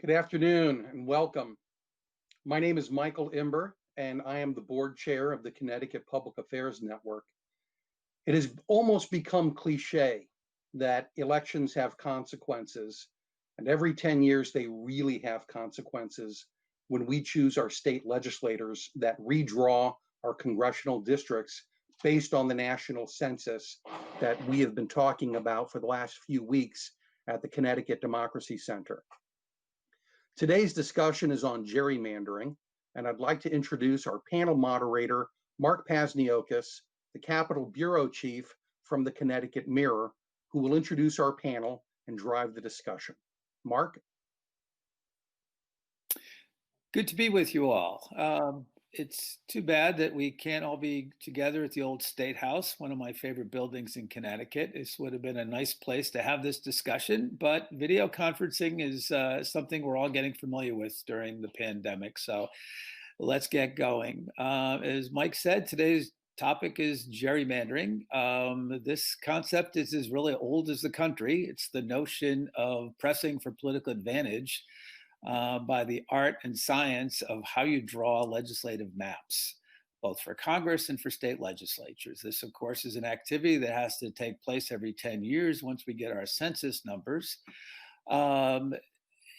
Good afternoon and welcome. My name is Michael Imber, and I am the board chair of the Connecticut Public Affairs Network. It has almost become cliche that elections have consequences, and every 10 years they really have consequences when we choose our state legislators that redraw our congressional districts based on the national census that we have been talking about for the last few weeks at the Connecticut Democracy Center. Today's discussion is on gerrymandering, and I'd like to introduce our panel moderator, Mark Pasniokis, the Capitol Bureau Chief from the Connecticut Mirror, who will introduce our panel and drive the discussion. Mark? Good to be with you all. It's too bad that we can't all be together at the old State House, one of my favorite buildings in Connecticut. This would have been a nice place to have this discussion, but video conferencing is something we're all getting familiar with during the pandemic. So let's get going. As Mike said, today's topic is gerrymandering. This concept is as really old as the country. It's the notion of pressing for political advantage by the art and science of how you draw legislative maps, both for Congress and for state legislatures. This, of course, is an activity that has to take place every 10 years once we get our census numbers.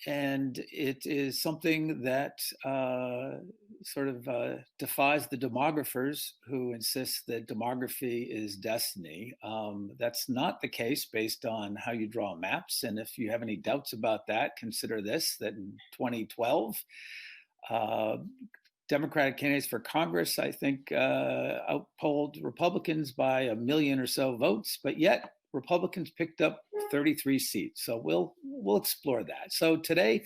And it is something that defies the demographers who insist that demography is destiny. That's not the case based on how you draw maps. And if you have any doubts about that, consider this, that in 2012, Democratic candidates for Congress, I think, outpolled Republicans by 1 million or so votes, but yet Republicans picked up 33 seats. So we'll explore that. So today,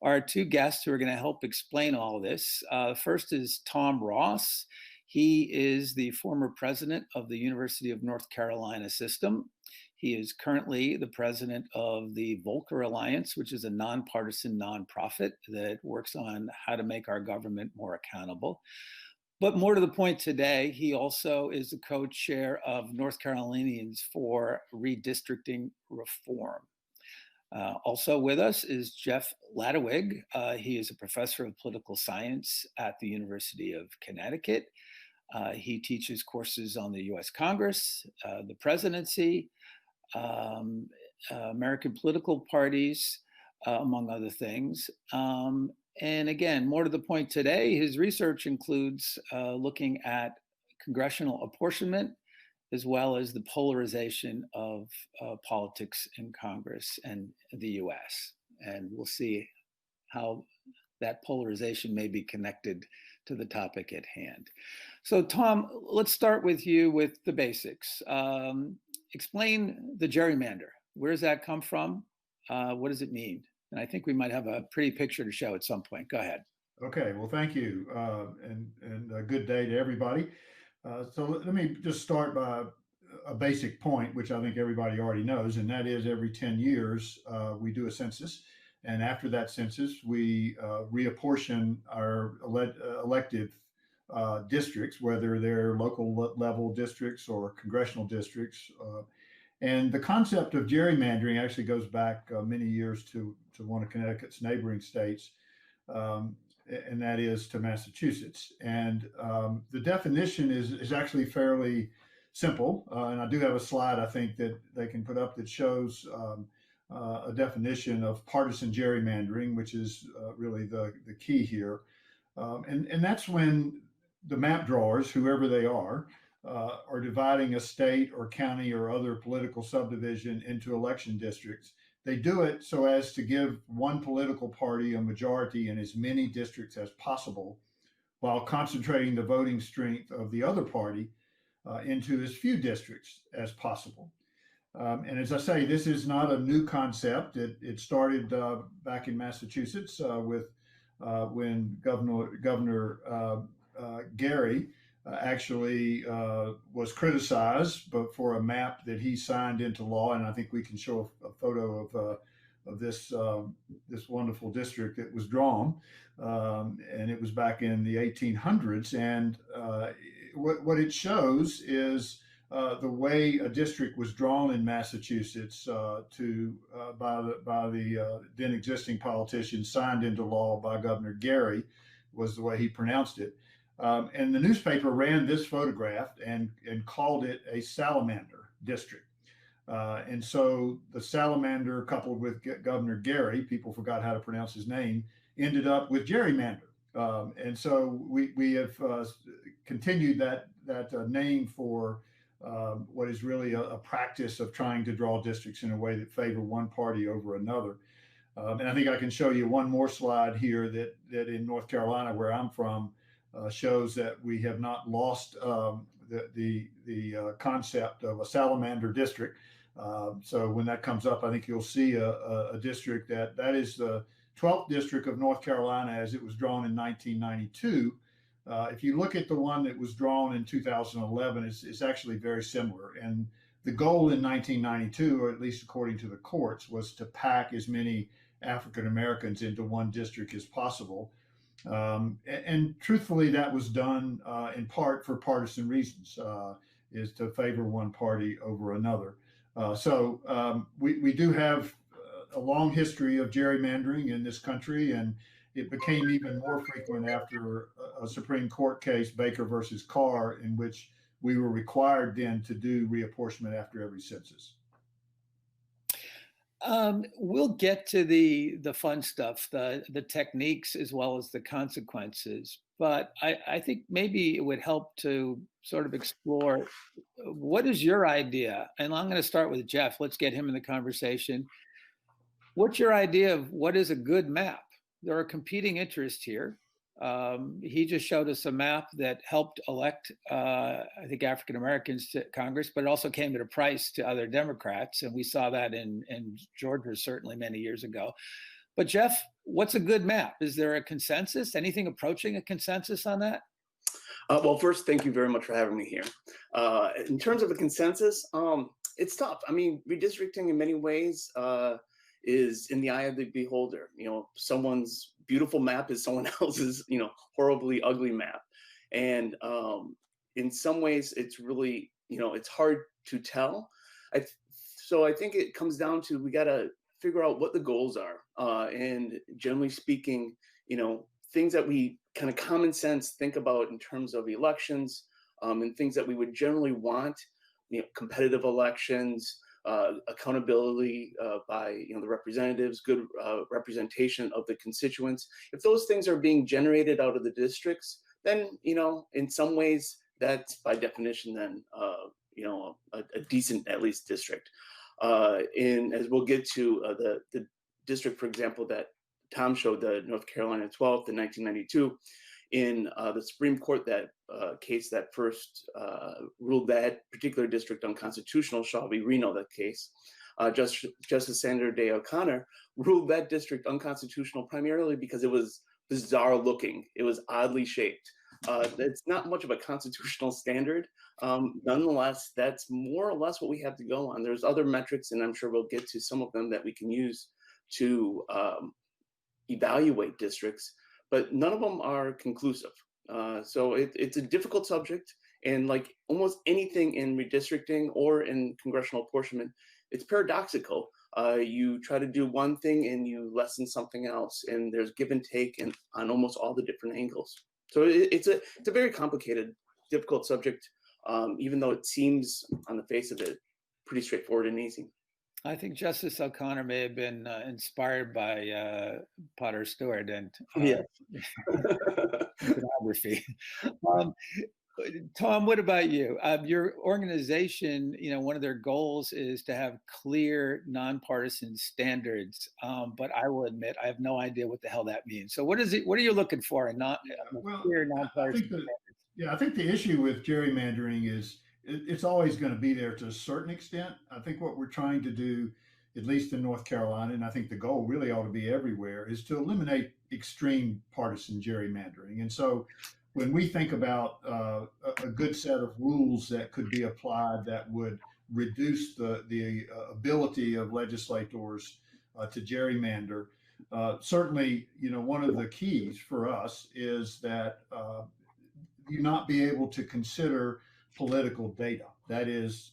our two guests who are going to help explain all of this. First is Tom Ross. He is the former president of the University of North Carolina system. He is currently the president of the Volcker Alliance, which is a nonpartisan nonprofit that works on how to make our government more accountable. But more to the point today, he also is the co-chair of North Carolinians for Redistricting Reform. Also with us is Jeff Ladewig. He is a professor of political science at the University of Connecticut. He teaches courses on the US Congress, the presidency, American political parties, among other things. And again, more to the point today, his research includes looking at congressional apportionment, as well as the polarization of politics in Congress and the US. And we'll see how that polarization may be connected to the topic at hand. So Tom, let's start with you with the basics. Explain the gerrymander. Where does that come from? What does it mean? And I think we might have a pretty picture to show at some point. Go ahead. Okay, well, thank you, and a good day to everybody. So let me just start by a basic point, which I think everybody already knows, and that is every 10 years we do a census. And after that census, we reapportion our elective districts, whether they're local level districts or congressional districts. And the concept of gerrymandering actually goes back many years to one of Connecticut's neighboring states, and that is to Massachusetts. And the definition is actually fairly simple. And I do have a slide, I think, that they can put up that shows a definition of partisan gerrymandering, which is really the key here. And that's when the map drawers, whoever they are dividing a state or county or other political subdivision into election districts. They do it so as to give one political party a majority in as many districts as possible, while concentrating the voting strength of the other party into as few districts as possible. And as I say, this is not a new concept. It started back in Massachusetts with when Governor Gerry actually was criticized, but for a map that he signed into law, and I think we can show a photo of this wonderful district that was drawn, and it was back in the 1800s. And what it shows is the way a district was drawn in Massachusetts by the then existing politician, signed into law by Governor Gerry, was the way he pronounced it. And the newspaper ran this photograph and called it a salamander district. And so the salamander, coupled with Governor Gerry, people forgot how to pronounce his name, ended up with gerrymander. And so we have continued that name for what is really a practice of trying to draw districts in a way that favor one party over another. And I think I can show you one more slide here that in North Carolina, where I'm from, shows that we have not lost the concept of a salamander district. So when that comes up, I think you'll see a district that is the 12th district of North Carolina as it was drawn in 1992. If you look at the one that was drawn in 2011, it's actually very similar. And the goal in 1992, or at least according to the courts, was to pack as many African Americans into one district as possible. And truthfully, that was done in part for partisan reasons, is to favor one party over another. So we do have a long history of gerrymandering in this country, and it became even more frequent after a Supreme Court case, Baker versus Carr, in which we were required then to do reapportionment after every census. We'll get to the fun stuff, the techniques as well as the consequences. But I think maybe it would help to sort of explore what is your idea? And I'm going to start with Jeff. Let's get him in the conversation. What's your idea of what is a good map? There are competing interests here. He just showed us a map that helped elect, I think, African Americans to Congress, but it also came at a price to other Democrats. And we saw that in Georgia certainly many years ago. But Jeff, what's a good map? Is there a consensus? Anything approaching a consensus on that? Well, first, thank you very much for having me here. In terms of a consensus, it's tough. I mean, redistricting in many ways is in the eye of the beholder. You know, someone's beautiful map is someone else's, horribly ugly map. And in some ways, it's really, it's hard to tell. So I think it comes down to, we got to figure out what the goals are. And generally speaking, things that we kind of common sense think about in terms of elections, and things that we would generally want, competitive elections, accountability by the representatives, good representation of the constituents. If those things are being generated out of the districts, then in some ways that's by definition then a decent at least district. And as we'll get to the district, for example, that Tom showed, the North Carolina 12th in 1992, in the Supreme Court, that case that first ruled that particular district unconstitutional, Shaw v. Reno, that case, Justice Sandra Day O'Connor ruled that district unconstitutional primarily because it was bizarre looking. It was oddly shaped. It's not much of a constitutional standard. Nonetheless, that's more or less what we have to go on. There's other metrics, and I'm sure we'll get to some of them, that we can use to evaluate districts, but none of them are conclusive. So it's a difficult subject, and like almost anything in redistricting or in congressional apportionment, it's paradoxical. You try to do one thing and you lessen something else, and there's give and take on almost all the different angles. So it's a very complicated, difficult subject, even though it seems on the face of it pretty straightforward and easy. I think Justice O'Connor may have been inspired by Potter Stewart and photography. Tom, what about you? Your organization, one of their goals is to have clear, nonpartisan standards. But I will admit, I have no idea what the hell that means. So what is it? What are you looking for in clear, nonpartisan standards? I think the issue with gerrymandering is it's always going to be there to a certain extent. I think what we're trying to do, at least in North Carolina, and I think the goal really ought to be everywhere, is to eliminate extreme partisan gerrymandering. And so when we think about a good set of rules that could be applied that would reduce the ability of legislators to gerrymander, certainly, one of the keys for us is that you not be able to consider political data. that is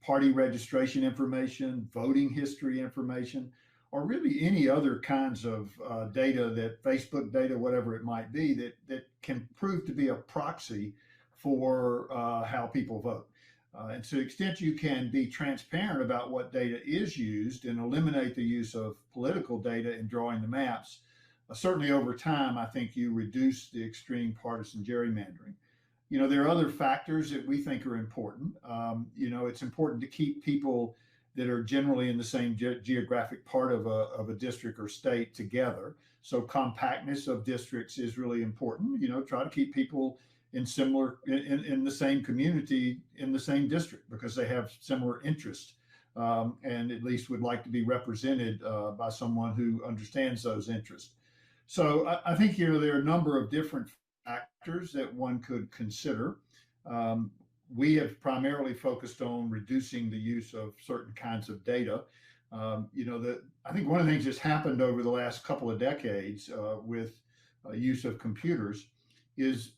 party registration information, voting history information, or really any other kinds of data, that Facebook data, whatever it might be, that can prove to be a proxy for how people vote. And to the extent you can be transparent about what data is used and eliminate the use of political data in drawing the maps, certainly over time, I think you reduce the extreme partisan gerrymandering. There are other factors that we think are important. It's important to keep people that are generally in the same geographic part of a district or state together. So compactness of districts is really important. Try to keep people in the same community, in the same district, because they have similar interests, and at least would like to be represented by someone who understands those interests. So I think there are a number of different factors that one could consider. We have primarily focused on reducing the use of certain kinds of data. I think one of the things that's happened over the last couple of decades with use of computers is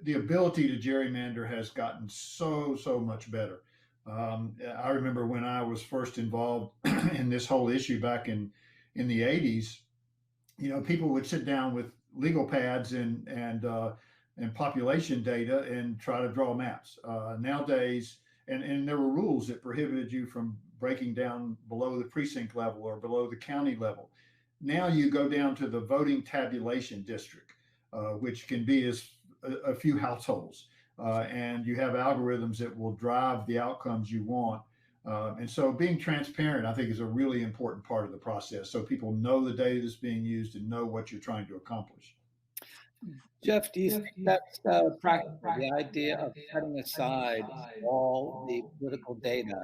the ability to gerrymander has gotten so much better. I remember when I was first involved in this whole issue back in the 80s, people would sit down with legal pads and population data and try to draw maps. Nowadays, and there were rules that prohibited you from breaking down below the precinct level or below the county level. Now you go down to the voting tabulation district, which can be as a few households, and you have algorithms that will drive the outcomes you want. And so being transparent, I think, is a really important part of the process, so people know the data that's being used and know what you're trying to accomplish. Jeff, do you think that's practical, the idea of setting aside all the political data?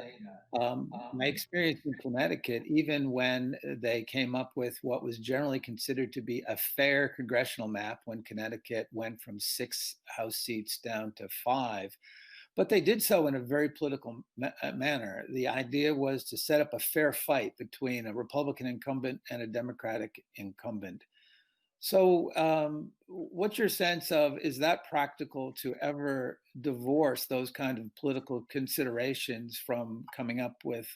My experience in Connecticut, even when they came up with what was generally considered to be a fair congressional map, when Connecticut went from 6 House seats down to 5, but they did so in a very political manner. The idea was to set up a fair fight between a Republican incumbent and a Democratic incumbent. So what's your sense of, is that practical to ever divorce those kind of political considerations from coming up with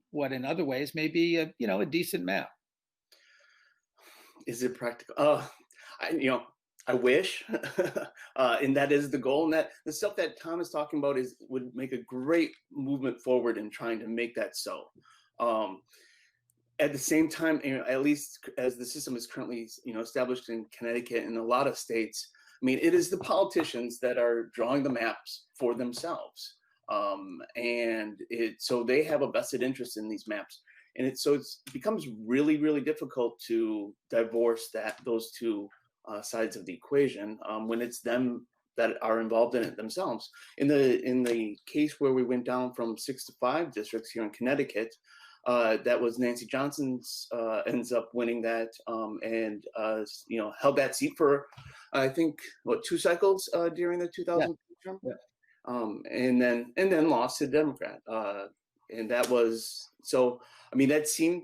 what in other ways may be a decent map? Is it practical? I wish, and that is the goal. And that the stuff that Tom is talking about would make a great movement forward in trying to make that so. At the same time, at least as the system is currently, established in Connecticut and a lot of states, it is the politicians that are drawing the maps for themselves, so they have a vested interest in these maps, and it becomes really, really difficult to divorce those two sides of the equation when it's them that are involved in it themselves. In the case where we went down from 6 to 5 districts here in Connecticut. That was Nancy Johnson's ends up winning that and held that seat for I think 2 cycles during the 2000 term, and then lost to the Democrat, and that was so. That seemed.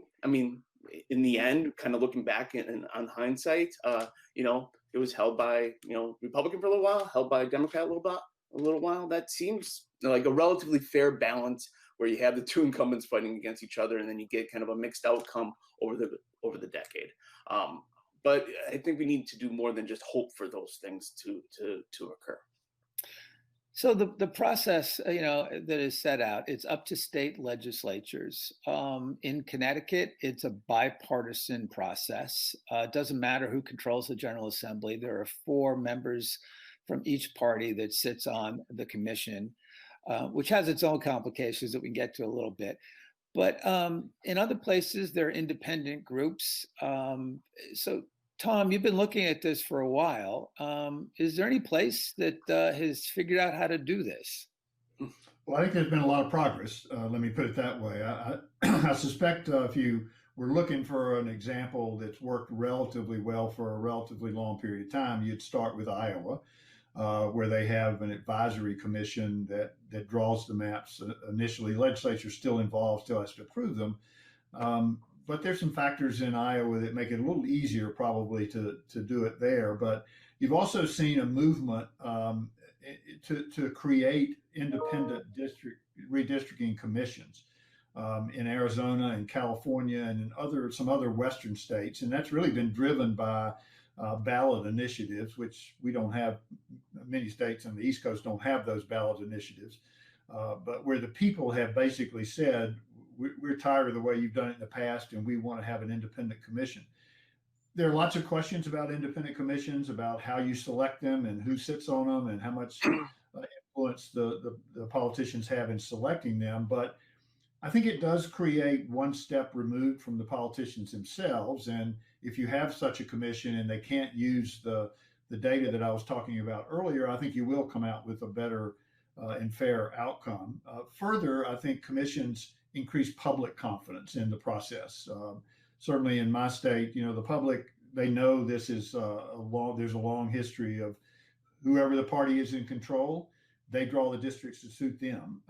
In the end, kind of looking back on hindsight, it was held by Republican for a little while, held by Democrat a little while. That seems like a relatively fair balance, where you have the 2 incumbents fighting against each other, and then you get kind of a mixed outcome over the decade. But I think we need to do more than just hope for those things to occur. So the process, that is set out, it's up to state legislatures. In Connecticut, it's a bipartisan process. It doesn't matter who controls the General Assembly. There are 4 members from each party that sits on the commission, which has its own complications that we can get to a little bit. But in other places, there are independent groups. So, Tom, you've been looking at this for a while. Is there any place that has figured out how to do this? Well, I think there's been a lot of progress. Let me put it that way. I suspect if you were looking for an example that's worked relatively well for a relatively long period of time, you'd start with Iowa. Where they have an advisory commission that draws the maps initially. Legislature still involved, still has to approve them. But there's some factors in Iowa that make it a little easier probably to do it there. But you've also seen a movement to create independent redistricting commissions in Arizona and California and in some other Western states. And that's really been driven by ballot initiatives, which we don't have. Many states on the East Coast don't have those ballot initiatives, but where the people have basically said, we're tired of the way you've done it in the past, and we want to have an independent commission. There are lots of questions about independent commissions, about how you select them and who sits on them and how much influence the politicians have in selecting them. But I think it does create one step removed from the politicians themselves. And if you have such a commission and they can't use the data that I was talking about earlier, I think you will come out with a better and fair outcome. Further, I think commissions increase public confidence in the process. Certainly in my state, the public, they know this is there's a long history of whoever the party is in control, they draw the districts to suit them.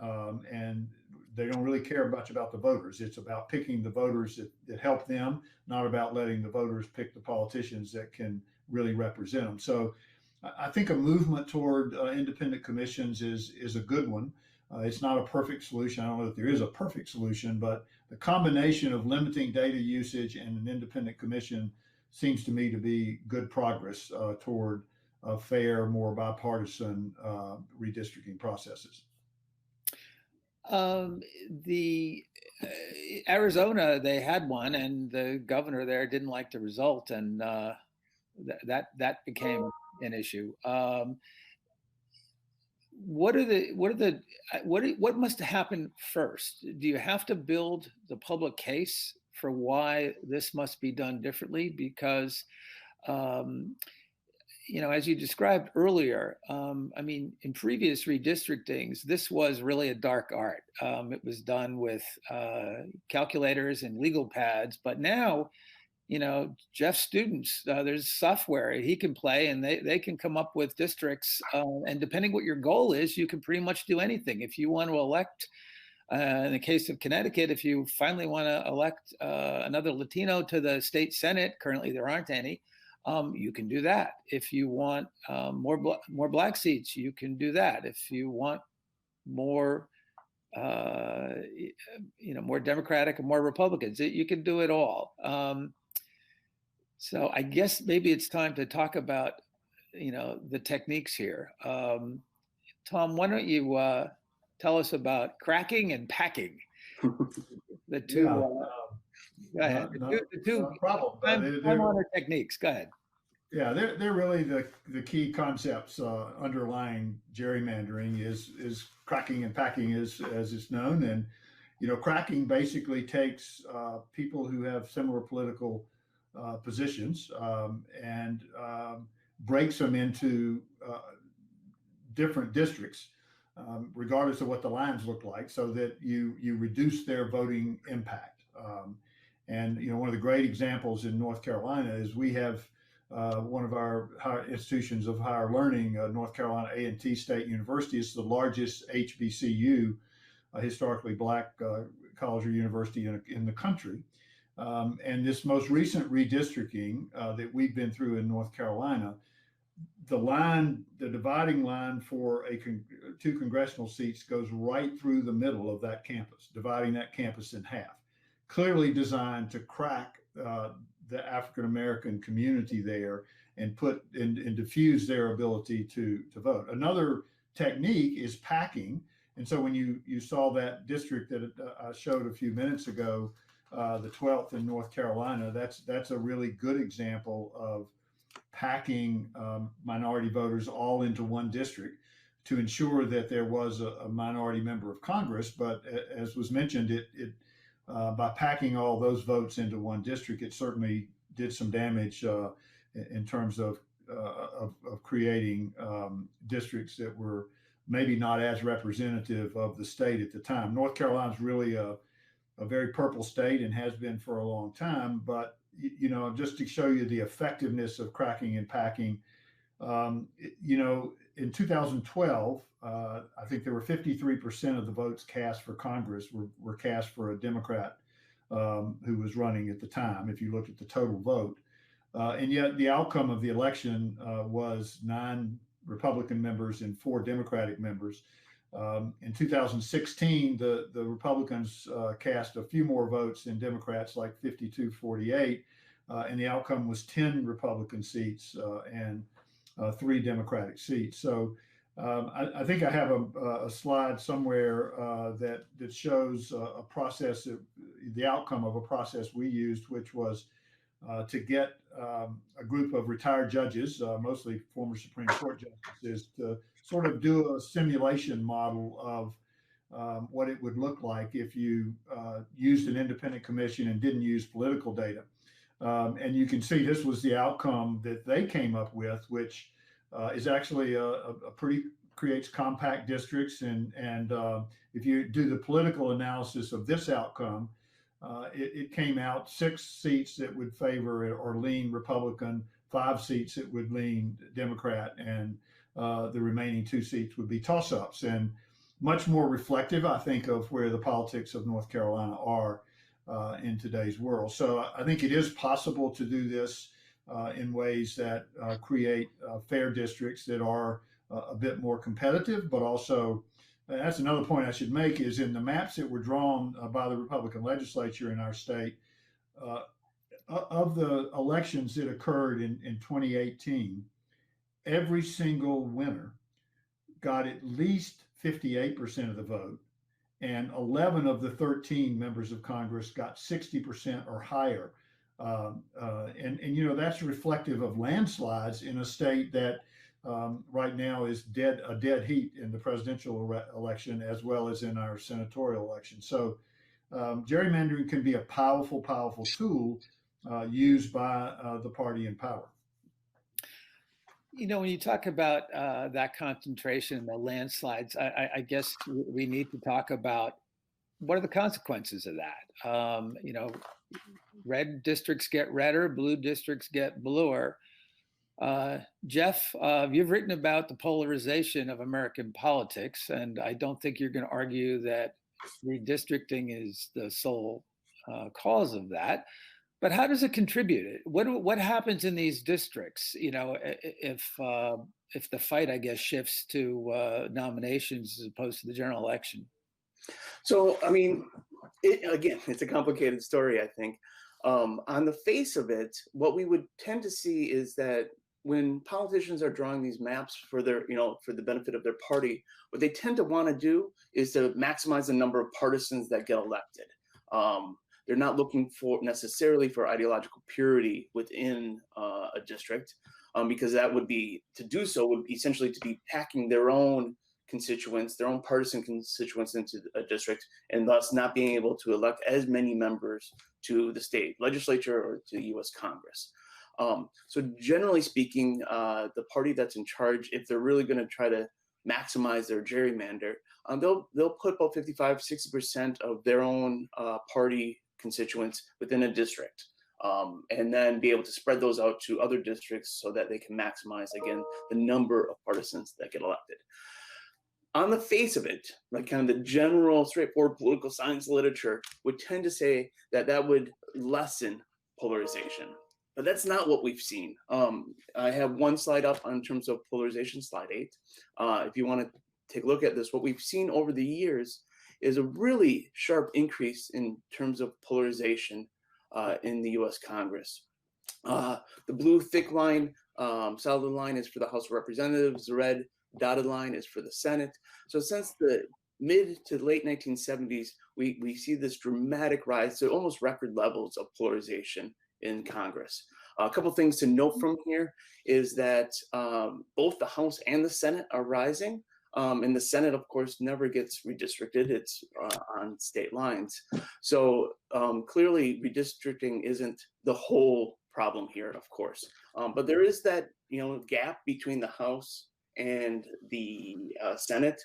And they don't really care much about the voters. It's about picking the voters that help them, not about letting the voters pick the politicians that can really represent them. So I think a movement toward independent commissions is a good one. It's not a perfect solution. I don't know if there is a perfect solution, but the combination of limiting data usage and an independent commission seems to me to be good progress toward fair, more bipartisan redistricting processes. The Arizona, they had one, and the governor there didn't like the result, and that became an issue. What must happen first? Do you have to build the public case for why this must be done differently? Because as you described earlier, in previous redistrictings, this was really a dark art. It was done with calculators and legal pads, but now, Jeff's students, there's software he can play, and they can come up with districts. And depending what your goal is, you can pretty much do anything. If you want to elect, in the case of Connecticut, if you finally want to elect another Latino to the state Senate, currently there aren't any, you can do that. If you want more black seats, you can do that. If you want more, more Democratic and more Republicans, you can do it all. So I guess maybe it's time to talk about, the techniques here. Tom, why don't you tell us about cracking and packing? The two. Go ahead. The two time-honored techniques. Go ahead. Yeah, they're really the key concepts underlying gerrymandering is cracking and packing, as it's known. And cracking basically takes people who have similar political positions and breaks them into different districts, regardless of what the lines look like, so that you reduce their voting impact. And one of the great examples in North Carolina is we have one of our higher institutions of higher learning, North Carolina A&T State University. Is the largest HBCU, historically black college or university in the country. And this most recent redistricting that we've been through in North Carolina, the dividing line for two congressional seats goes right through the middle of that campus, dividing that campus in half. Clearly designed to crack the African-American community there and diffuse their ability to vote. Another technique is packing. And so when you saw that district that I showed a few minutes ago, the 12th in North Carolina, that's a really good example of packing minority voters all into one district to ensure that there was a minority member of Congress. But as was mentioned, it by packing all those votes into one district, it certainly did some damage in terms of creating districts that were maybe not as representative of the state at the time. North Carolina is really a very purple state and has been for a long time. But just to show you the effectiveness of cracking and packing, in 2012, I think there were 53% of the votes cast for Congress were cast for a Democrat who was running at the time, if you look at the total vote. And yet the outcome of the election was 9 Republican members and 4 Democratic members. In 2016, the Republicans cast a few more votes than Democrats, like 52-48, and the outcome was 10 Republican seats and 3 Democratic seats. So I think I have a slide somewhere that shows a process, the outcome of a process we used, which was to get a group of retired judges, mostly former Supreme Court justices, to sort of do a simulation model of what it would look like if you used an independent commission and didn't use political data. And you can see this was the outcome that they came up with, which is actually creates compact districts. And if you do the political analysis of this outcome, it came out 6 seats that would favor or lean Republican, 5 seats that would lean Democrat, and the remaining 2 seats would be toss-ups, and much more reflective, I think, of where the politics of North Carolina are in today's world. So I think it is possible to do this in ways that create fair districts that are a bit more competitive, but also, and that's another point I should make, is in the maps that were drawn by the Republican legislature in our state, of the elections that occurred in 2018, every single winner got at least 58% of the vote, and 11 of the 13 members of Congress got 60% or higher. And you know, that's reflective of landslides in a state that right now is a dead heat in the presidential election, as well as in our senatorial election. So gerrymandering can be a powerful, powerful tool used by the party in power. You know, when you talk about that concentration, the landslides, I guess we need to talk about what are the consequences of that. You know, red districts get redder, blue districts get bluer. Jeff, you've written about the polarization of American politics, and I don't think you're going to argue that redistricting is the sole cause of that. But how does it contribute? What happens in these districts? You know, if the fight, I guess, shifts to nominations as opposed to the general election. So, I mean, again, it's a complicated story, I think. On the face of it, what we would tend to see is that when politicians are drawing these maps for their, for the benefit of their party, what they tend to want to do is to maximize the number of partisans that get elected. They're not looking for necessarily for ideological purity within a district, because that would be, to do so would essentially to be packing their own constituents, their own partisan constituents into a district, and thus not being able to elect as many members to the state legislature or to the U.S. Congress. So generally speaking, the party that's in charge, if they're really going to try to maximize their gerrymander, they'll put about 55-60% of their own party constituents within a district, and then be able to spread those out to other districts so that they can maximize, again, the number of partisans that get elected. On the face of it, like kind of the general straightforward political science literature would tend to say that that would lessen polarization, but that's not what we've seen. I have one slide up in terms of polarization, slide 8. If you want to take a look at this, what we've seen over the years is a really sharp increase in terms of polarization in the U.S. Congress. The blue thick line, solid line is for the House of Representatives. The red dotted line is for the Senate. So since the mid to late 1970s, we see this dramatic rise to almost record levels of polarization in Congress. A couple things to note from here is that both the House and the Senate are rising. And the Senate, of course, never gets redistricted. It's on state lines. So clearly redistricting isn't the whole problem here, of course. But there is that gap between the House and the Senate.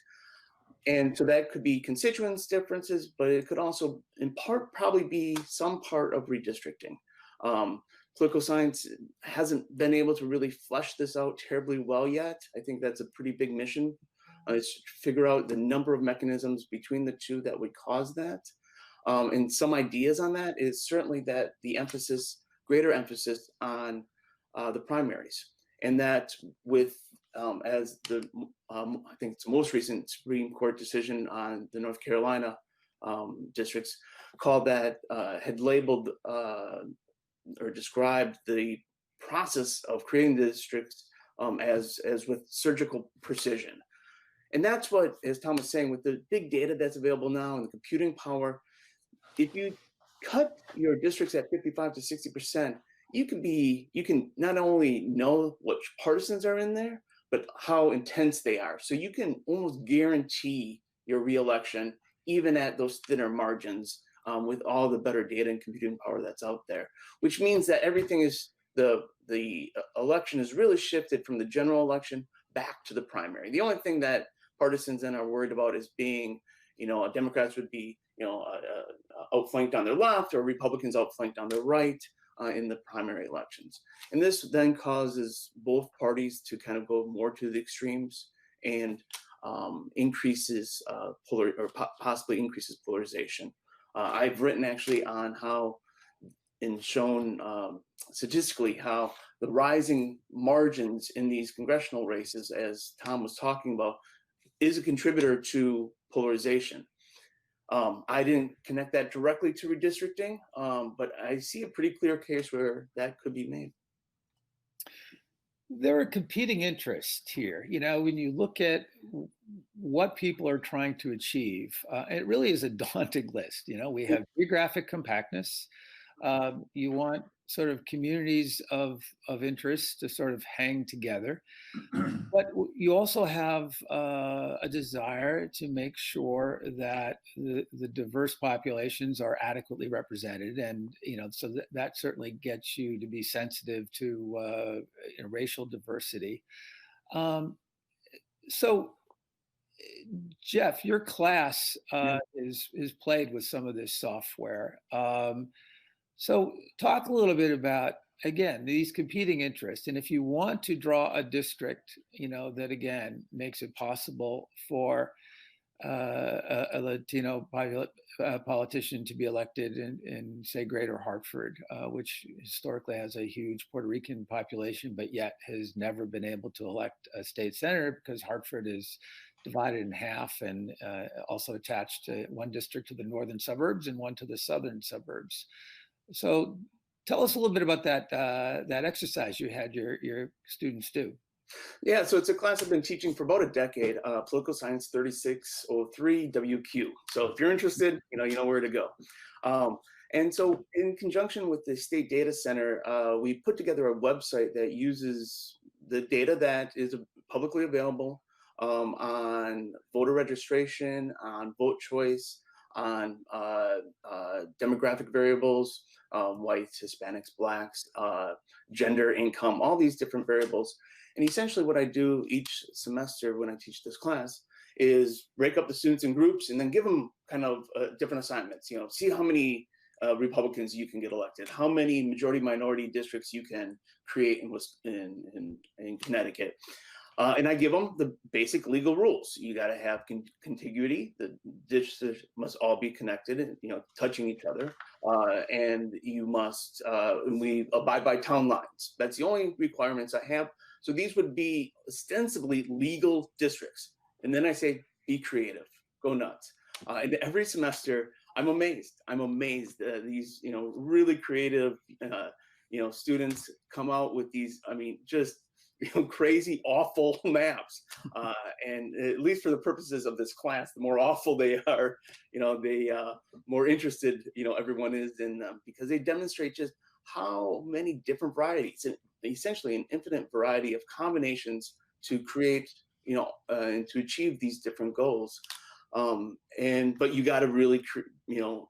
And so that could be constituents differences, but it could also in part probably be some part of redistricting. Political science hasn't been able to really flesh this out terribly well yet. I think that's a pretty big mission. Is to figure out the number of mechanisms between the two that would cause that. And some ideas on that is certainly that the greater emphasis on the primaries, and that with as the I think it's the most recent Supreme Court decision on the North Carolina districts called that, had labeled or described the process of creating the districts as with surgical precision. And that's what, as Tom was saying, with the big data that's available now and the computing power, if you cut your districts at 55 to 60%, you can not only know which partisans are in there, but how intense they are. So you can almost guarantee your reelection even at those thinner margins, with all the better data and computing power that's out there, which means that everything is, the election is really shifted from the general election back to the primary. The only thing that partisans then are worried about is being, Democrats would be, outflanked on their left, or Republicans outflanked on their right in the primary elections. And this then causes both parties to kind of go more to the extremes and increases possibly increases polarization. I've written actually on how, and shown statistically, how the rising margins in these congressional races, as Tom was talking about, is a contributor to polarization. I didn't connect that directly to redistricting, but I see a pretty clear case where that could be made. There are competing interests here. When you look at what people are trying to achieve, it really is a daunting list. We have geographic compactness. You want sort of communities of interest to sort of hang together. But you also have a desire to make sure that the diverse populations are adequately represented, and so that certainly gets you to be sensitive to racial diversity. So, Jeff, your class is played with some of this software. So, talk a little bit about, again, these competing interests, and if you want to draw a district, that again makes it possible for a Latino politician to be elected in say, Greater Hartford, which historically has a huge Puerto Rican population, but yet has never been able to elect a state senator because Hartford is divided in half and also attached to one district to the northern suburbs and one to the southern suburbs. So tell us a little bit about that exercise you had your students do. Yeah, so it's a class I've been teaching for about a decade, Political Science 3603 WQ. So if you're interested, you know where to go. And so in conjunction with the State Data Center, we put together a website that uses the data that is publicly available on voter registration, on vote choice, on demographic variables, whites, Hispanics, Blacks, gender, income, all these different variables. And essentially what I do each semester when I teach this class is break up the students in groups and then give them kind of different assignments. See how many Republicans you can get elected, how many majority minority districts you can create in Connecticut. And I give them the basic legal rules. You got to have contiguity. The districts must all be connected and touching each other. And you must, we abide by town lines. That's the only requirements I have. So these would be ostensibly legal districts. And then I say, be creative, go nuts. And every semester, I'm amazed. These, really creative, students come out with these, just crazy, awful maps. And at least for the purposes of this class, the more awful they are, they more interested, everyone is in them, because they demonstrate just how many different varieties, and essentially an infinite variety of combinations to create, and to achieve these different goals. But you got to really, to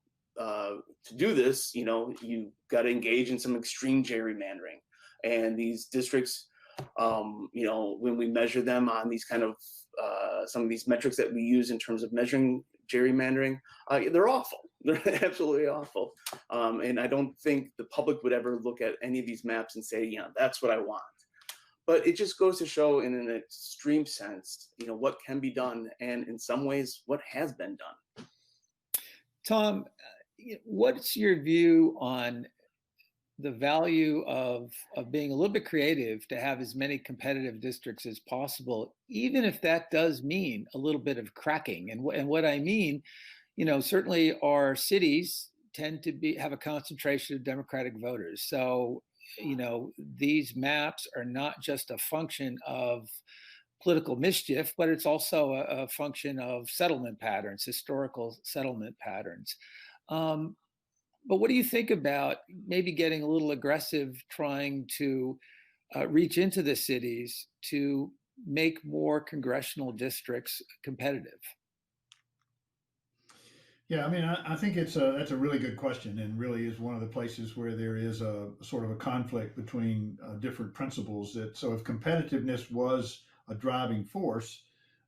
do this, you got to engage in some extreme gerrymandering. And these districts, when we measure them on these kind of some of these metrics that we use in terms of measuring gerrymandering, they're awful. They're absolutely awful. And I don't think the public would ever look at any of these maps and say, that's what I want. But it just goes to show in an extreme sense, what can be done, and in some ways, what has been done. Tom, what's your view on the value of being a little bit creative to have as many competitive districts as possible, even if that does mean a little bit of cracking. And what I mean, certainly our cities tend to have a concentration of Democratic voters. So, these maps are not just a function of political mischief, but it's also a function of settlement patterns, historical settlement patterns. But what do you think about maybe getting a little aggressive, trying to reach into the cities to make more congressional districts competitive? Yeah, I mean, I think that's a really good question, and really is one of the places where there is a sort of a conflict between different principles. So if competitiveness was a driving force,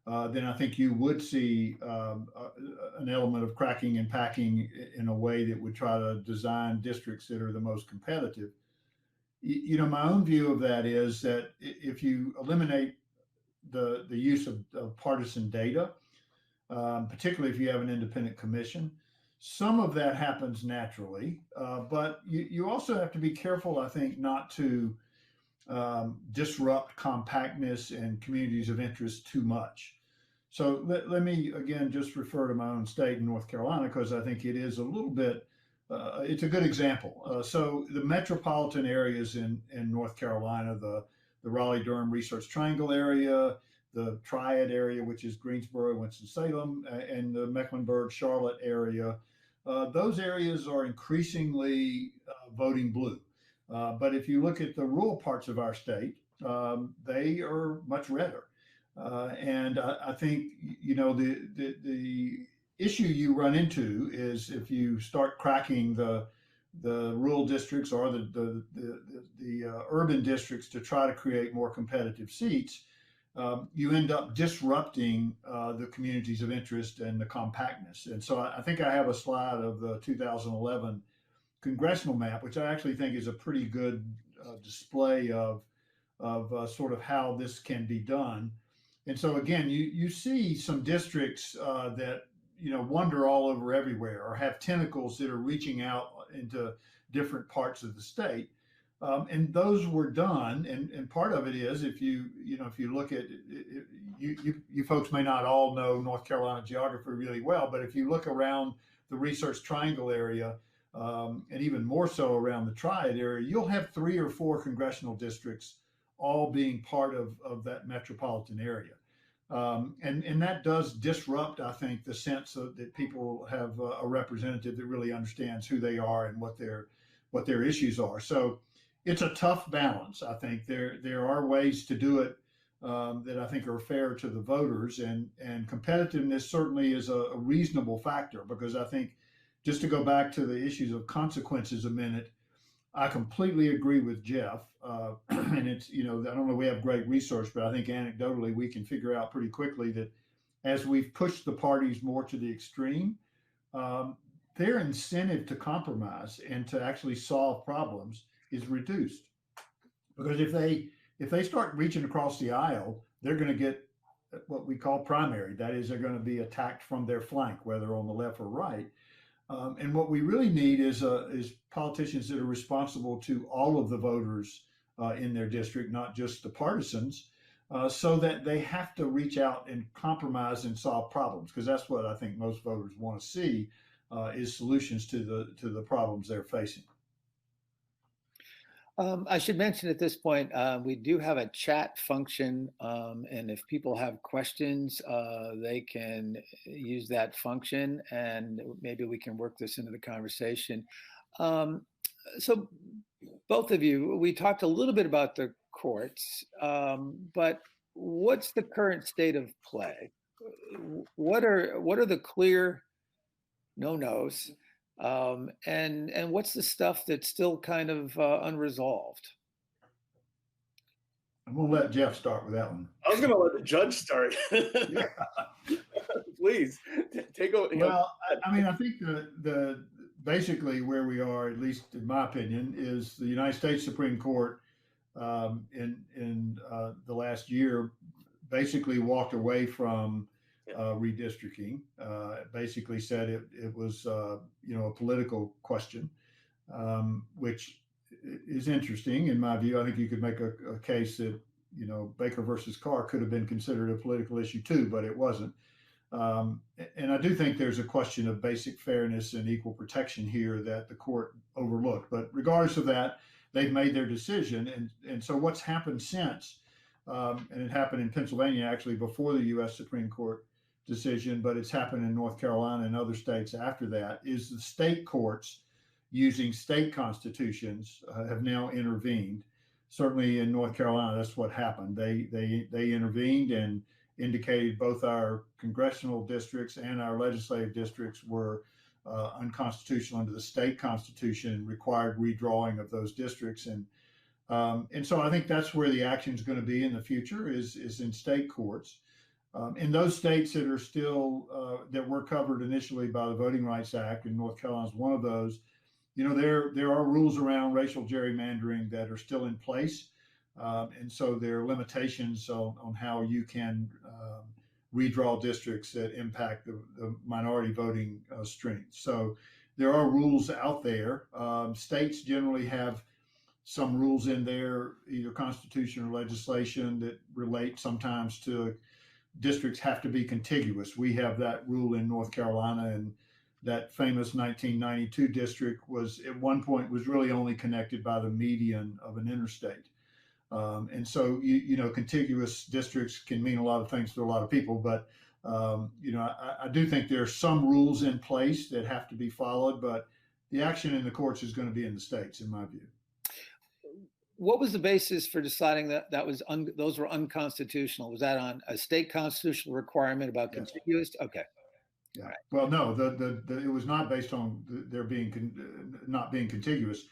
then I think you would see an element of cracking and packing in a way that would try to design districts that are the most competitive. My own view of that is that if you eliminate the use of partisan data, particularly if you have an independent commission, some of that happens naturally, but you also have to be careful, I think, not to disrupt compactness and communities of interest too much. So let me again just refer to my own state in North Carolina, because I think it is a little bit, it's a good example. So the metropolitan areas in North Carolina, the Raleigh-Durham Research Triangle area, the Triad area, which is Greensboro, Winston-Salem, and the Mecklenburg-Charlotte area, those areas are increasingly voting blue. But if you look at the rural parts of our state, they are much redder. And I think, the issue you run into is if you start cracking the rural districts or the urban districts to try to create more competitive seats, you end up disrupting the communities of interest and the compactness. And so I think I have a slide of the 2011 congressional map, which I actually think is a pretty good display of sort of how this can be done. And so again, you see some districts that wander all over everywhere, or have tentacles that are reaching out into different parts of the state. And those were done, and part of it is if you look at you folks may not all know North Carolina geography really well, but if you look around the Research Triangle area, and even more so around the Triad area, you'll have 3 or 4 congressional districts all being part of that metropolitan area. And that does disrupt, I think, the sense that people have a representative that really understands who they are and what their issues are. So it's a tough balance. I think there are ways to do it that I think are fair to the voters, and competitiveness certainly is a reasonable factor, because I think, just to go back to the issues of consequences a minute, I completely agree with Jeff. And it's, I don't know, we have great research, but I think anecdotally we can figure out pretty quickly that as we've pushed the parties more to the extreme, their incentive to compromise and to actually solve problems is reduced. Because if they start reaching across the aisle, they're going to get what we call primary. That is, they're going to be attacked from their flank, whether on the left or right. And what we really need is politicians that are responsible to all of the voters in their district, not just the partisans, so that they have to reach out and compromise and solve problems, because that's what I think most voters want to see, is solutions to the problems they're facing. I should mention at this point, we do have a chat function, and if people have questions, they can use that function, and maybe we can work this into the conversation. So both of you, we talked a little bit about the courts, but what's the current state of play? What are the clear no-nos? And what's the stuff that's still kind of unresolved? I'm going to let Jeff start with that one. I was going to let the judge start. Please take over. Well, I mean, I think the basically where we are, at least in my opinion, is the United States Supreme Court in the last year basically walked away from redistricting. Basically said it was a political question, which is interesting in my view. I think you could make a case that, Baker versus Carr could have been considered a political issue too, but it wasn't. And I do think there's a question of basic fairness and equal protection here that the court overlooked. But regardless of that, they've made their decision. And so what's happened since, and it happened in Pennsylvania actually before the U.S. Supreme Court decision, but it's happened in North Carolina and other states after that, is the state courts using state constitutions have now intervened. Certainly in North Carolina, that's what happened. They intervened and indicated both our congressional districts and our legislative districts were unconstitutional under the state constitution and required redrawing of those districts. And so I think that's where the action is going to be in the future is in state courts. In those states that are still that were covered initially by the Voting Rights Act, and North Carolina is one of those, there are rules around racial gerrymandering that are still in place. And so there are limitations on how you can redraw districts that impact the minority voting stream. So there are rules out there. States generally have some rules in there, either constitution or legislation, that relate sometimes to districts have to be contiguous. We have that rule in North Carolina, and that famous 1992 district was at one point was really only connected by the median of an interstate. And so, contiguous districts can mean a lot of things to a lot of people, but, I do think there are some rules in place that have to be followed, but the action in the courts is going to be in the states, in my view. What was the basis for deciding that those were unconstitutional? Was that on a state constitutional requirement about contiguous? Okay. Yeah. Right. Well, no, it was not based on there being not being contiguous.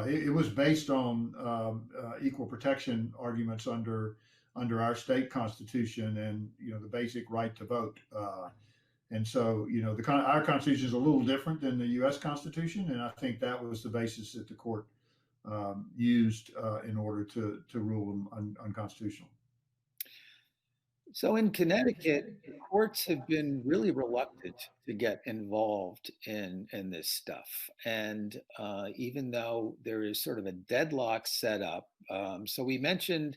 It was based on equal protection arguments under our state constitution and the basic right to vote. And so our constitution is a little different than the U.S. Constitution, and I think that was the basis that the court used in order to rule them unconstitutional. So in Connecticut, courts have been really reluctant to get involved in this stuff. And even though there is sort of a deadlock set up, so we mentioned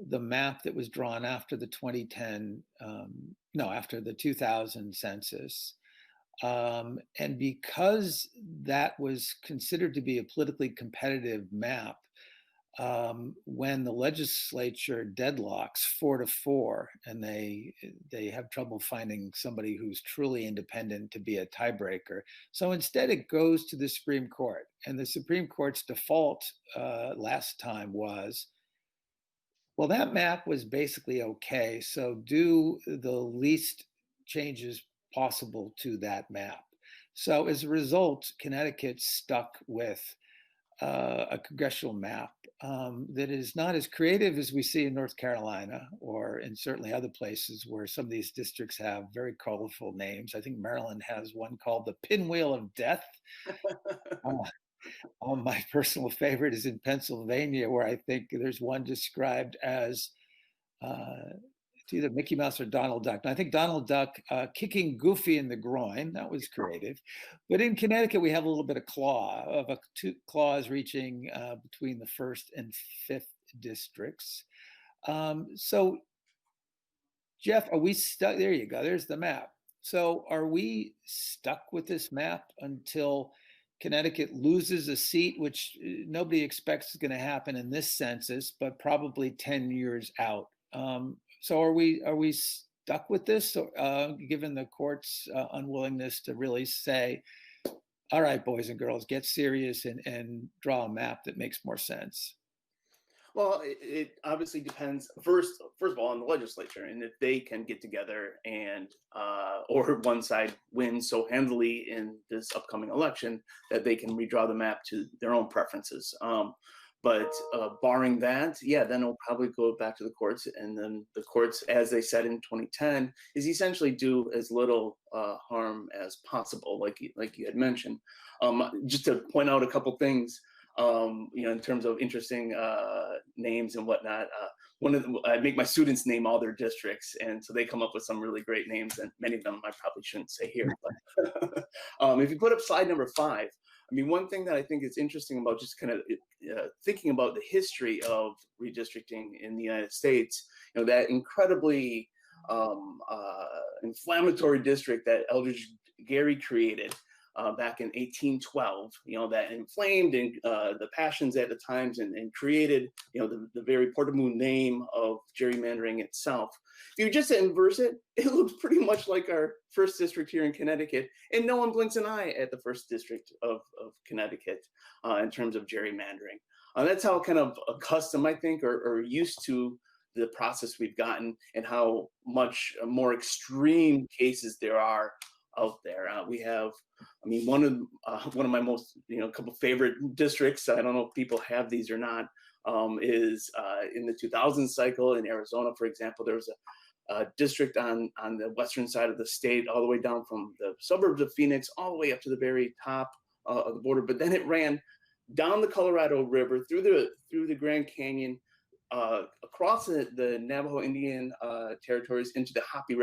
the map that was drawn after the 2000 census. And because that was considered to be a politically competitive map, when the legislature deadlocks 4-4 and they have trouble finding somebody who's truly independent to be a tiebreaker. So instead it goes to the Supreme Court, and the Supreme Court's default last time was, well, that map was basically okay, so do the least changes possible to that map. So as a result, Connecticut stuck with a congressional map that is not as creative as we see in North Carolina or in certainly other places where some of these districts have very colorful names. I think Maryland has one called the Pinwheel of Death. My personal favorite is in Pennsylvania, where I think there's one described as it's either Mickey Mouse or Donald Duck. And I think Donald Duck kicking Goofy in the groin. That was creative. But in Connecticut, we have a little bit of two claws reaching between the 1st and 5th districts. So, Jeff, are we stuck? There you go. There's the map. So are we stuck with this map until Connecticut loses a seat, which nobody expects is going to happen in this census, but probably 10 years out? So are we stuck with this, given the court's unwillingness to really say, all right, boys and girls, get serious and draw a map that makes more sense? Well, it obviously depends, first of all, on the legislature, and if they can get together and, or one side wins so handily in this upcoming election that they can redraw the map to their own preferences. But barring that, then it'll probably go back to the courts, and then the courts, as they said in 2010, is essentially do as little harm as possible, like you had mentioned. Just to point out a couple things, in terms of interesting names and whatnot. I make my students name all their districts, and so they come up with some really great names, and many of them I probably shouldn't say here. But if you put up slide number 5, I mean, one thing that I think is interesting about just kind of thinking about the history of redistricting in the United States, that incredibly inflammatory district that Eldridge Gerry created back in 1812, that inflamed the passions at the times and created, the very portable name of gerrymandering itself. If you just inverse it, it looks pretty much like our first district here in Connecticut, and no one blinks an eye at the first district of Connecticut in terms of gerrymandering. That's how kind of accustomed, I think, or used to the process we've gotten, and how much more extreme cases there are out there. We have, one of my most, couple favorite districts, I don't know if people have these or not, is in the 2000 cycle in Arizona, for example. There was a district on the western side of the state, all the way down from the suburbs of Phoenix, all the way up to the very top of the border. But then it ran down the Colorado River, through the Grand Canyon, across the Navajo Indian territories into the Hopi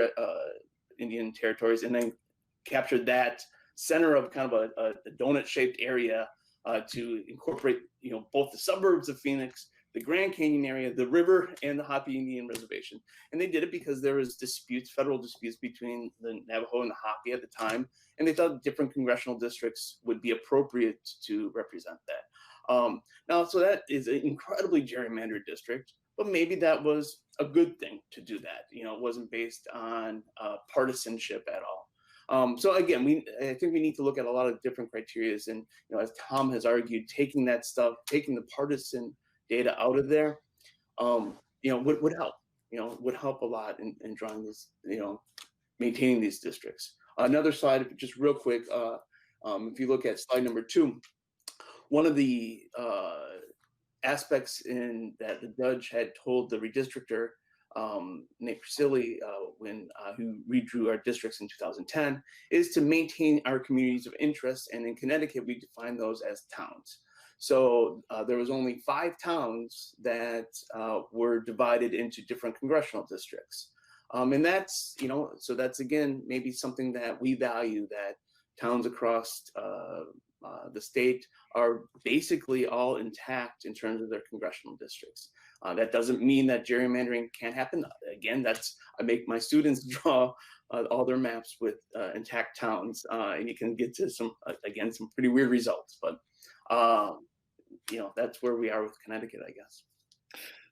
Indian territories, and then captured that center of kind of a donut-shaped area to incorporate, both the suburbs of Phoenix, the Grand Canyon area, the river, and the Hopi Indian Reservation. And they did it because there was federal disputes between the Navajo and the Hopi at the time, and they thought different congressional districts would be appropriate to represent that. Now, so that is an incredibly gerrymandered district, but maybe that was a good thing to do that. It wasn't based on partisanship at all. So again, I think we need to look at a lot of different criteria, and as Tom has argued, taking the partisan data out of there, would help. Would help a lot in drawing this, maintaining these districts. Another slide, just real quick. If you look at slide number 2, one of the aspects in that the judge had told the redistrictor, Nate Priscilli, who redrew our districts in 2010, is to maintain our communities of interest. And in Connecticut, we define those as towns. So there was only 5 towns that were divided into different congressional districts. And that's, so that's, again, maybe something that we value, that towns across the state are basically all intact in terms of their congressional districts. That doesn't mean that gerrymandering can't happen. Again, I make my students draw all their maps with intact towns, and you can get to some pretty weird results. But that's where we are with Connecticut, I guess.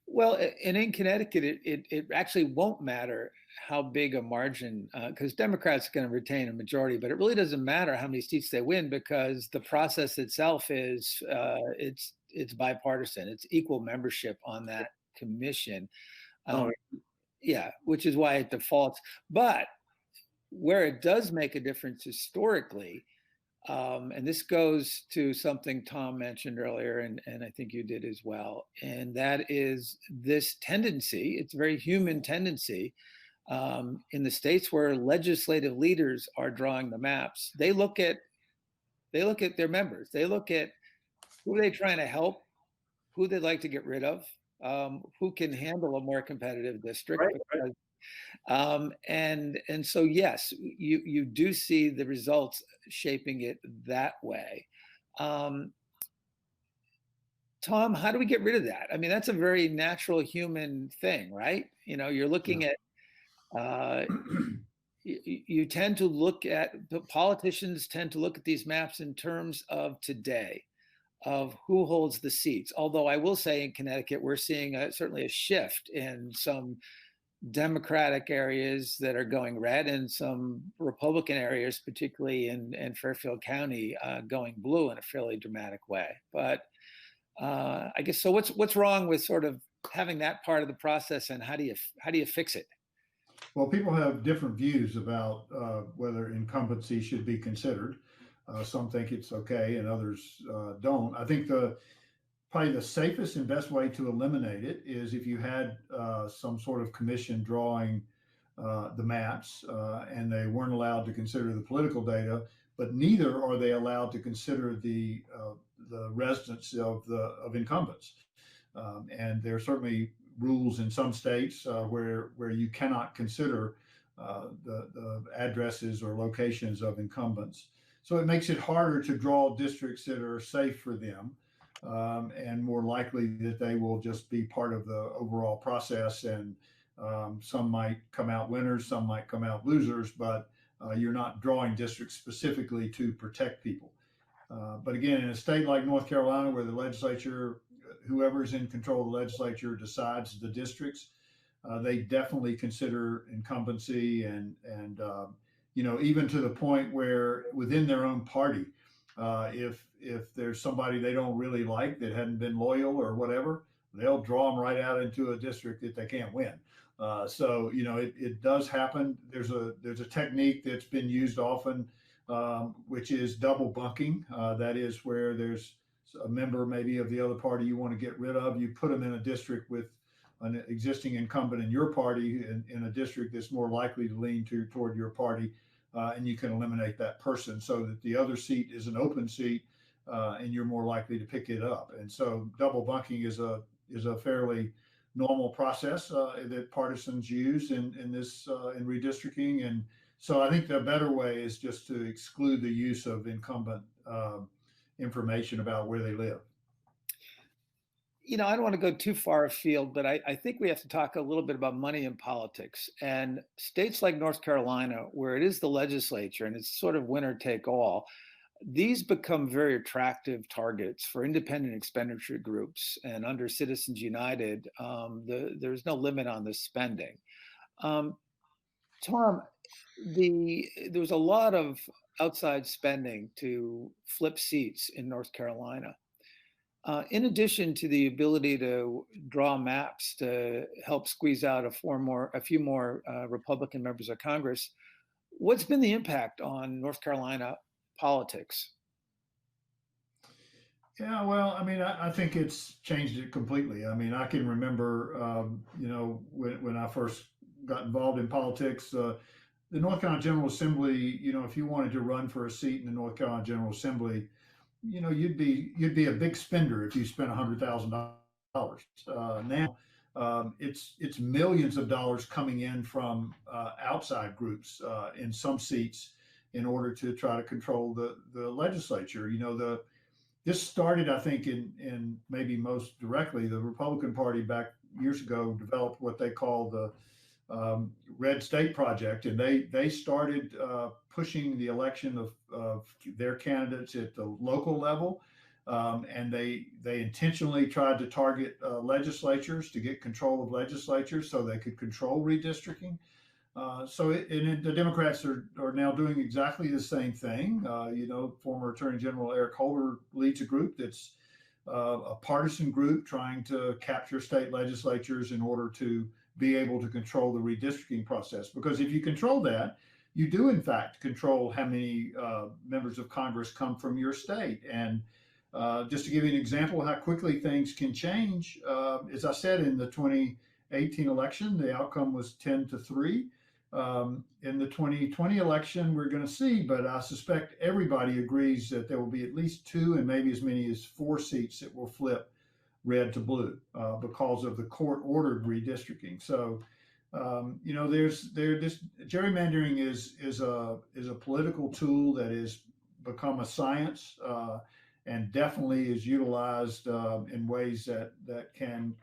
Well, and in Connecticut, it actually won't matter how big a margin, because Democrats are going to retain a majority, but it really doesn't matter how many seats they win, because the process itself is it's bipartisan. It's equal membership on that commission. Yeah, which is why it defaults. But where it does make a difference historically, and this goes to something Tom mentioned earlier, and I think you did as well, and that is this tendency, it's a very human tendency, in the states where legislative leaders are drawing the maps. They look at their members. They look at who they're trying to help, who they'd like to get rid of, who can handle a more competitive district. Right, because, and so yes, you do see the results shaping it that way. Tom, how do we get rid of that? I mean, that's a very natural human thing, right? You're looking at you tend to look at, the politicians tend to look at these maps in terms of today, of who holds the seats. Although I will say in Connecticut, we're seeing certainly a shift in some Democratic areas that are going red, and some Republican areas, particularly in Fairfield County, going blue in a fairly dramatic way. But I guess, so what's wrong with sort of having that part of the process, and how do you fix it? Well, people have different views about whether incumbency should be considered. Some think it's okay, and others don't. I think probably the safest and best way to eliminate it is if you had some sort of commission drawing the maps, and they weren't allowed to consider the political data, but neither are they allowed to consider the residents of incumbents. And there are certainly rules in some states where you cannot consider the addresses or locations of incumbents. So it makes it harder to draw districts that are safe for them. and more likely that they will just be part of the overall process. And some might come out winners, some might come out losers, but you're not drawing districts specifically to protect people. But again, in a state like North Carolina, where the legislature, whoever's in control of the legislature, decides the districts, they definitely consider incumbency, and even to the point where within their own party, if there's somebody they don't really like that hadn't been loyal or whatever, they'll draw them right out into a district that they can't win. So it does happen. There's a technique that's been used often, which is double bunking. That is where there's a member maybe of the other party you want to get rid of. You put them in a district with an existing incumbent in your party, in a district that's more likely to lean toward your party, and you can eliminate that person so that the other seat is an open seat, and you're more likely to pick it up. And so double bunking is a fairly normal process that partisans use in redistricting. And so I think the better way is just to exclude the use of incumbent information about where they live. I don't want to go too far afield, but I think we have to talk a little bit about money in politics. And states like North Carolina, where it is the legislature and it's sort of winner take all, these become very attractive targets for independent expenditure groups. And under Citizens United, there's no limit on the spending. Tom, there was a lot of outside spending to flip seats in North Carolina. In addition to the ability to draw maps to help squeeze out a few more Republican members of Congress, what's been the impact on North Carolina politics? Yeah, well, I mean, I think it's changed it completely. I mean, I can remember, when I first got involved in politics, the North Carolina General Assembly, if you wanted to run for a seat in the North Carolina General Assembly, you'd be a big spender if you spent $100,000. Now, it's millions of dollars coming in from outside groups in some seats in order to try to control the legislature. This started, I think, in maybe most directly, the Republican Party back years ago developed what they call the Red State Project, and they started pushing the election of their candidates at the local level, and they intentionally tried to target legislatures to get control of legislatures so they could control redistricting. The Democrats are now doing exactly the same thing. Former Attorney General Eric Holder leads a group that's a partisan group trying to capture state legislatures in order to be able to control the redistricting process. Because if you control that, you do in fact control how many members of Congress come from your state. And just to give you an example of how quickly things can change, as I said, in the 2018 election, the outcome was 10-3. In the 2020 election, we're going to see, but I suspect everybody agrees that there will be at least 2 and maybe as many as 4 seats that will flip red to blue because of the court-ordered redistricting. So, this gerrymandering is a political tool that has become a science and definitely is utilized in ways that can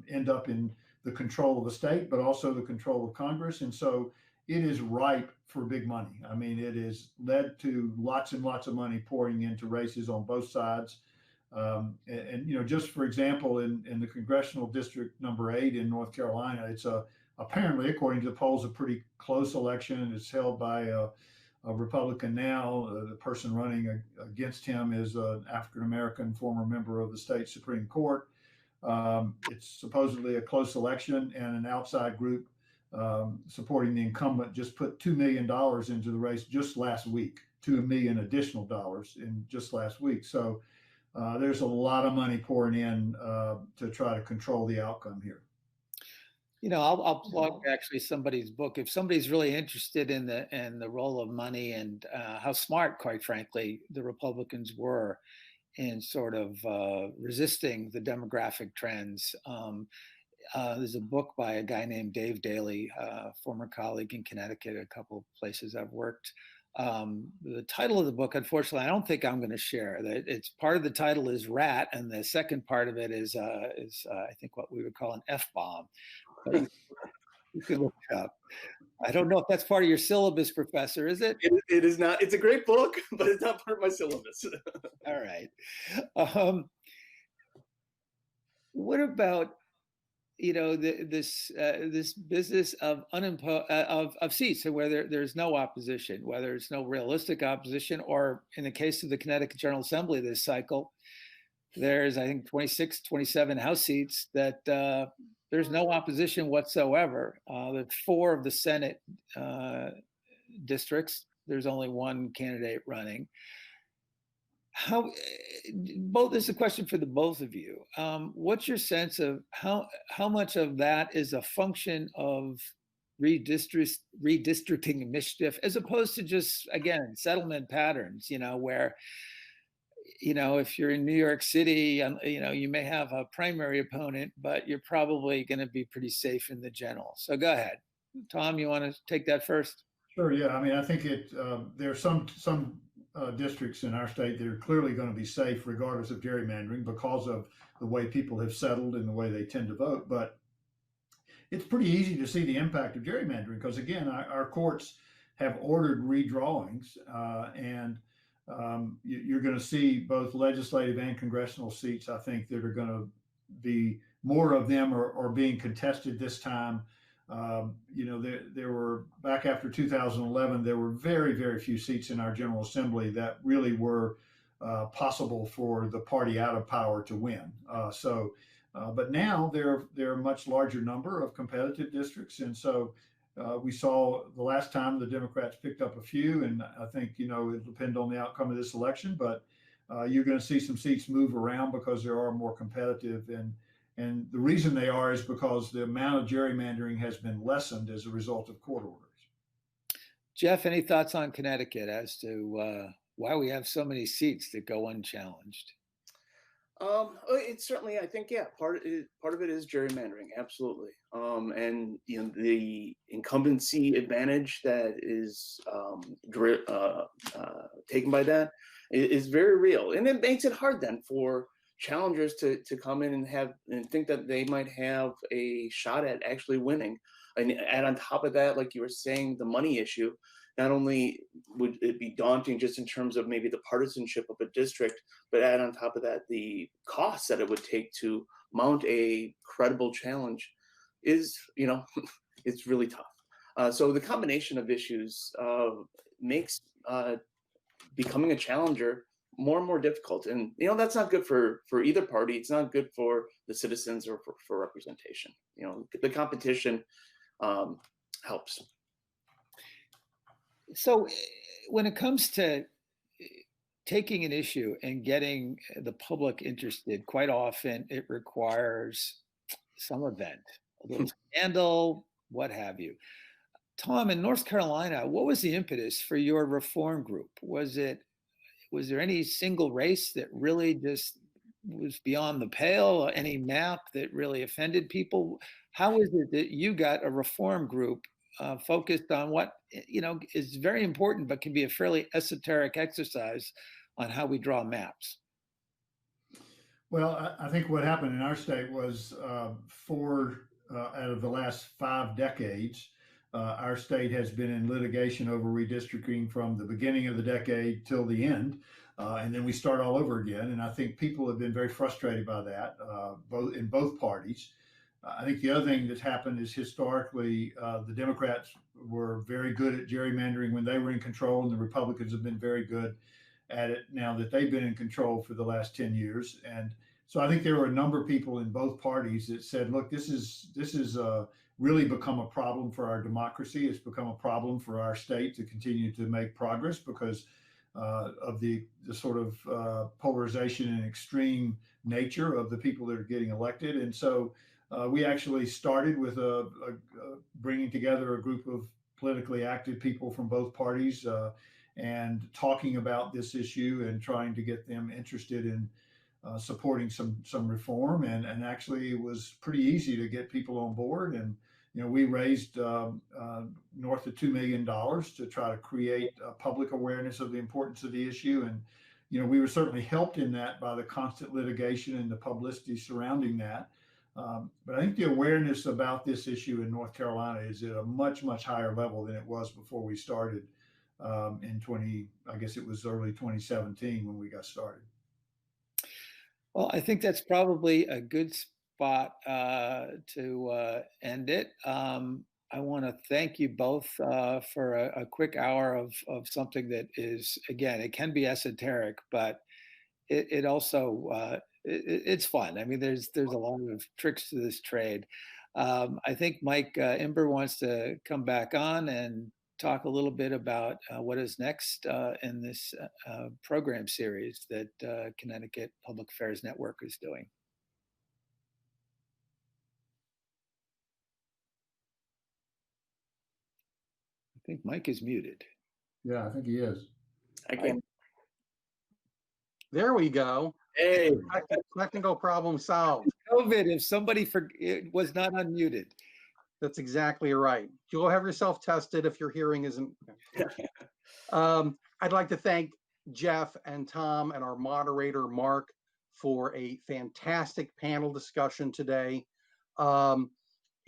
end up in the control of the state, but also the control of Congress. And so it is ripe for big money. I mean, it has led to lots and lots of money pouring into races on both sides. Just for example, in the congressional district number 8 in North Carolina, it's apparently, according to the polls, a pretty close election. It's held by a Republican now. The person running against him is an African-American former member of the state Supreme Court. It's supposedly a close election, and an outside group supporting the incumbent just put $2 million into the race just last week, $2 million additional dollars in just last week. So there's a lot of money pouring in to try to control the outcome here. I'll plug actually somebody's book. If somebody's really interested in the role of money and how smart, quite frankly, the Republicans were in sort of resisting the demographic trends, there's a book by a guy named Dave Daly, former colleague in Connecticut, a couple of places I've worked, The title of the book, unfortunately, I don't think I'm going to share. It's part of the title is Rat, and the second part of it is I think what we would call an F-bomb. But you can look it up. I don't know if that's part of your syllabus, Professor, is it? It is not. It's a great book, but it's not part of my syllabus. All right. What about, this business of of seats, where there's no opposition, whether there's no realistic opposition, or in the case of the Connecticut General Assembly this cycle, there's, I think, 26, 27 House seats that there's no opposition whatsoever. The 4 of the Senate districts, there's only one candidate running. This is a question for the both of you. What's your sense of how much of that is a function of redistricting initiative, as opposed to just, again, settlement patterns, where, if you're in New York City, you may have a primary opponent, but you're probably going to be pretty safe in the general. So go ahead. Tom, you want to take that first? Sure, yeah. I mean, I think there are some districts in our state that are clearly going to be safe regardless of gerrymandering because of the way people have settled and the way they tend to vote. But it's pretty easy to see the impact of gerrymandering because, again, our courts have ordered redrawings, and you're going to see both legislative and congressional seats, I think, that are going to be more of them are being contested this time. There were, back after 2011, there were very, very few seats in our General Assembly that really were possible for the party out of power to win. But now there are a much larger number of competitive districts. And so we saw the last time the Democrats picked up a few, and I think, it'll depend on the outcome of this election, but you're going to see some seats move around because there are more competitive. And the reason they are is because the amount of gerrymandering has been lessened as a result of court orders. Jeff, any thoughts on Connecticut as to why we have so many seats that go unchallenged? It's certainly, I think, yeah, part of it is gerrymandering, absolutely. And the incumbency advantage that is taken by that is very real, and it makes it hard then for challengers to come in and think that they might have a shot at actually winning. And add on top of that, like you were saying, the money issue. Not only would it be daunting just in terms of maybe the partisanship of a district, but add on top of that the costs that it would take to mount a credible challenge is, it's really tough. So the combination of issues makes becoming a challenger more and more difficult. And, that's not good for either party. It's not good for the citizens or for representation. The competition helps. So when it comes to taking an issue and getting the public interested, quite often it requires some event, a little scandal, what have you. Tom, in North Carolina, what was the impetus for your reform group? Was there any single race that really just was beyond the pale, any map that really offended people? How is it that you got a reform group focused on what, is very important, but can be a fairly esoteric exercise on how we draw maps? Well, I think what happened in our state was 4 out of the last 5 decades, our state has been in litigation over redistricting from the beginning of the decade till the end. And then we start all over again. And I think people have been very frustrated by that, in both parties. I think the other thing that's happened is historically, the Democrats were very good at gerrymandering when they were in control, and the Republicans have been very good at it now that they've been in control for the last 10 years. And so I think there were a number of people in both parties that said, look, this is really become a problem for our democracy. It's become a problem for our state to continue to make progress because of the sort of polarization and extreme nature of the people that are getting elected. And so we actually started with bringing together a group of politically active people from both parties and talking about this issue and trying to get them interested in supporting some reform. And actually it was pretty easy to get people on board. And we raised north of $2 million to try to create public awareness of the importance of the issue. And, we were certainly helped in that by the constant litigation and the publicity surrounding that. But I think the awareness about this issue in North Carolina is at a much, much higher level than it was before we started I guess it was early 2017 when we got started. Well, I think that's probably a good spot to end it. I want to thank you both for a quick hour of something that is, again, it can be esoteric, but it also it's fun. I mean, there's a lot of tricks to this trade. I think Mike Imber wants to come back on and talk a little bit about what is next in this program series that Connecticut Public Affairs Network is doing. I think Mike is muted. Yeah, I think he is. Again. There we go. Hey. Technical problem solved. COVID, if somebody was not unmuted. That's exactly right. You'll have yourself tested if your hearing isn't. I'd like to thank Jeff and Tom and our moderator, Mark, for a fantastic panel discussion today.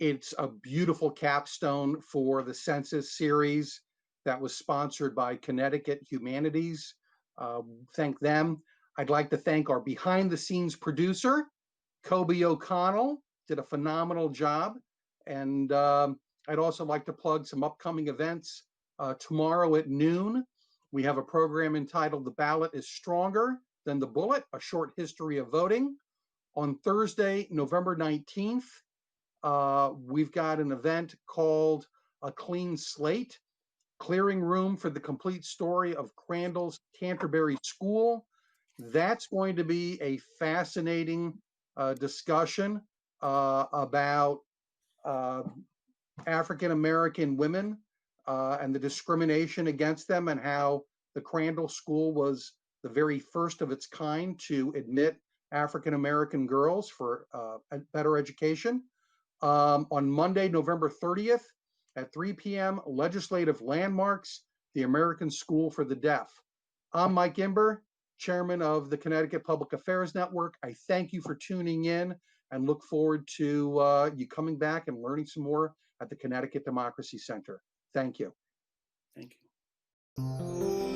It's a beautiful capstone for the Census series that was sponsored by Connecticut Humanities. Thank them. I'd like to thank our behind-the-scenes producer, Kobe O'Connell, did a phenomenal job. And I'd also like to plug some upcoming events. Tomorrow at noon, we have a program entitled The Ballot is Stronger Than the Bullet, A Short History of Voting. On Thursday, November 19th, we've got an event called A Clean Slate, Clearing Room for the Complete Story of Crandall's Canterbury School. That's going to be a fascinating discussion about African-American women and the discrimination against them, and how the Crandall School was the very first of its kind to admit African-American girls for a better education. On Monday, November 30th at 3 p.m., Legislative Landmarks, the American School for the Deaf. I'm Mike Imber, Chairman of the Connecticut Public Affairs Network. I thank you for tuning in and look forward to you coming back and learning some more at the Connecticut Democracy Center. Thank you. Thank you.